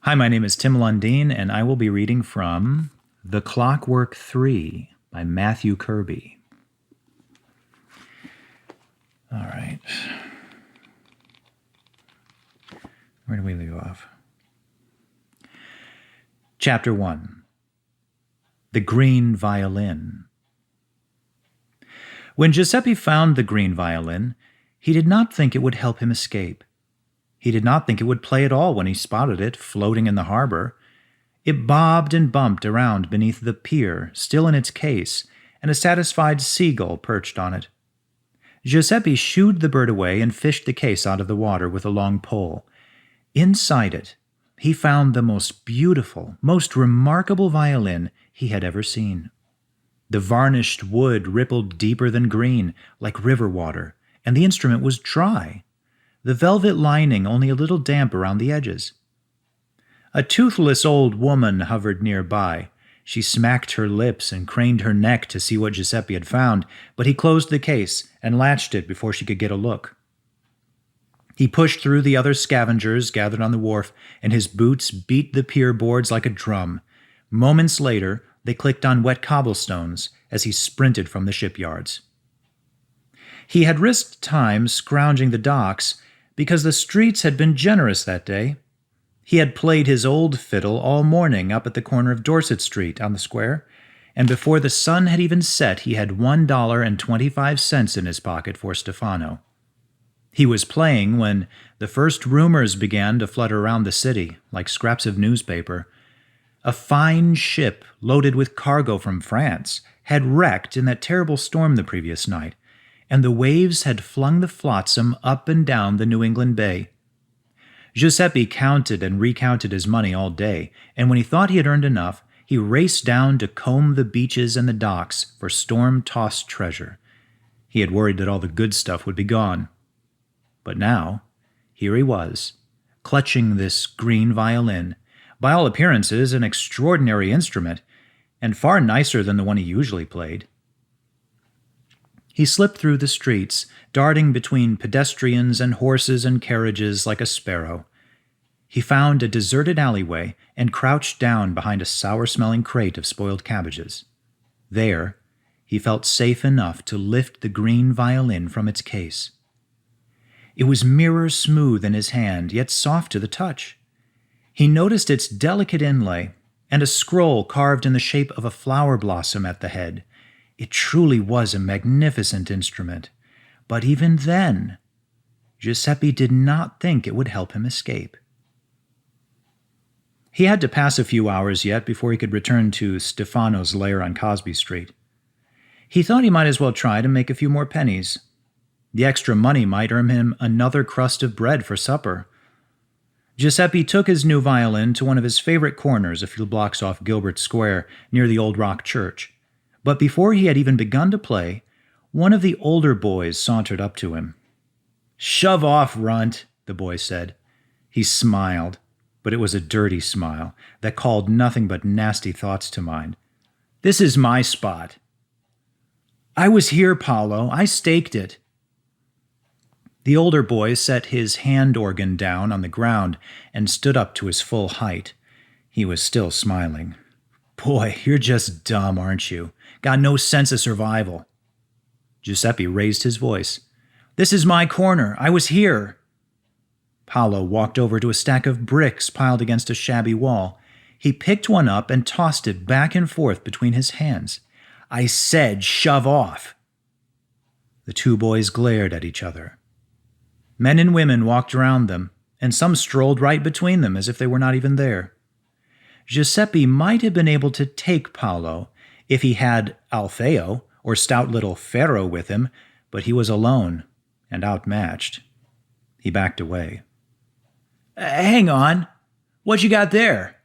Hi, my name is Tim Lundeen, and I will be reading from The Clockwork Three by Matthew Kirby. All right. Where do we leave off? Chapter 1. The Green Violin. When Giuseppe found the green violin, he did not think it would help him escape. He did not think it would play at all when he spotted it floating in the harbor. It bobbed and bumped around beneath the pier, still in its case, and a satisfied seagull perched on it. Giuseppe shooed the bird away and fished the case out of the water with a long pole. Inside it, he found the most beautiful, most remarkable violin he had ever seen. The varnished wood rippled deeper than green, like river water, and the instrument was dry, the velvet lining only a little damp around the edges. A toothless old woman hovered nearby. She smacked her lips and craned her neck to see what Giuseppe had found, but he closed the case and latched it before she could get a look. He pushed through the other scavengers gathered on the wharf, and his boots beat the pier boards like a drum. Moments later, they clicked on wet cobblestones as he sprinted from the shipyards. He had risked time scrounging the docks because the streets had been generous that day. He had played his old fiddle all morning up at the corner of Dorset Street on the square, and before the sun had even set, he had $1.25 in his pocket for Stefano. He was playing when the first rumors began to flutter around the city like scraps of newspaper. A fine ship loaded with cargo from France had wrecked in that terrible storm the previous night, and the waves had flung the flotsam up and down the New England Bay. Giuseppe counted and recounted his money all day, and when he thought he had earned enough, he raced down to comb the beaches and the docks for storm-tossed treasure. He had worried that all the good stuff would be gone. But now, here he was, clutching this green violin, by all appearances an extraordinary instrument, and far nicer than the one he usually played. He slipped through the streets, darting between pedestrians and horses and carriages like a sparrow. He found a deserted alleyway and crouched down behind a sour-smelling crate of spoiled cabbages. There, he felt safe enough to lift the green violin from its case. It was mirror-smooth in his hand, yet soft to the touch. He noticed its delicate inlay and a scroll carved in the shape of a flower blossom at the head. It truly was a magnificent instrument, but even then, Giuseppe did not think it would help him escape. He had to pass a few hours yet before he could return to Stefano's lair on Cosby Street. He thought he might as well try to make a few more pennies. The extra money might earn him another crust of bread for supper. Giuseppe took his new violin to one of his favorite corners a few blocks off Gilbert Square near the Old Rock Church. But before he had even begun to play, one of the older boys sauntered up to him. "Shove off, runt," the boy said. He smiled, but it was a dirty smile that called nothing but nasty thoughts to mind. "This is my spot." "I was here, Paolo. I staked it." The older boy set his hand organ down on the ground and stood up to his full height. He was still smiling. "Boy, you're just dumb, aren't you? Got no sense of survival." Giuseppe raised his voice. "This is my corner. I was here." Paolo walked over to a stack of bricks piled against a shabby wall. He picked one up and tossed it back and forth between his hands. "I said shove off." The two boys glared at each other. Men and women walked around them, and some strolled right between them as if they were not even there. Giuseppe might have been able to take Paolo if he had Alfeo or stout little Ferro with him, but he was alone and outmatched. He backed away. "Hang on. What you got there?"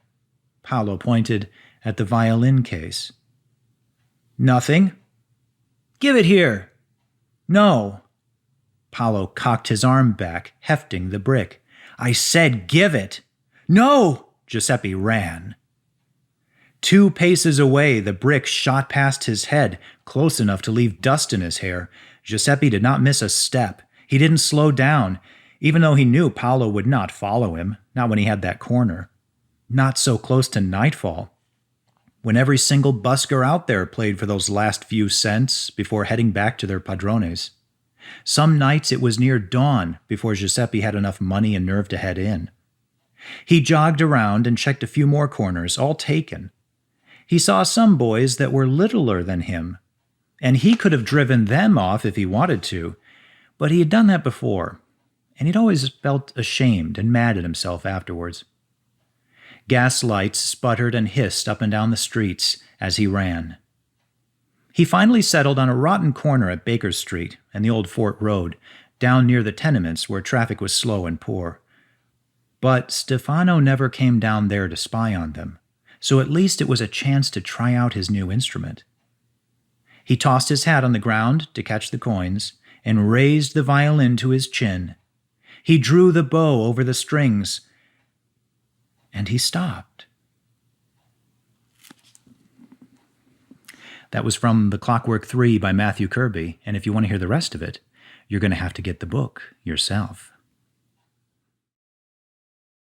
Paolo pointed at the violin case. "Nothing." "Give it here." "No." Paolo cocked his arm back, hefting the brick. "I said give it." "No!" Giuseppe ran. 2 paces away, the brick shot past his head, close enough to leave dust in his hair. Giuseppe did not miss a step. He didn't slow down, even though he knew Paolo would not follow him, not when he had that corner. Not so close to nightfall, when every single busker out there played for those last few cents before heading back to their padrones. Some nights it was near dawn before Giuseppe had enough money and nerve to head in. He jogged around and checked a few more corners, all taken. He saw some boys that were littler than him, and he could have driven them off if he wanted to, but he had done that before, and he'd always felt ashamed and mad at himself afterwards. Gas lights sputtered and hissed up and down the streets as he ran. He finally settled on a rotten corner at Baker Street and the old Fort Road, down near the tenements where traffic was slow and poor. But Stefano never came down there to spy on them, so at least it was a chance to try out his new instrument. He tossed his hat on the ground to catch the coins and raised the violin to his chin. He drew the bow over the strings, and he stopped. That was from The Clockwork 3 by Matthew Kirby, and if you want to hear the rest of it, you're going to have to get the book yourself.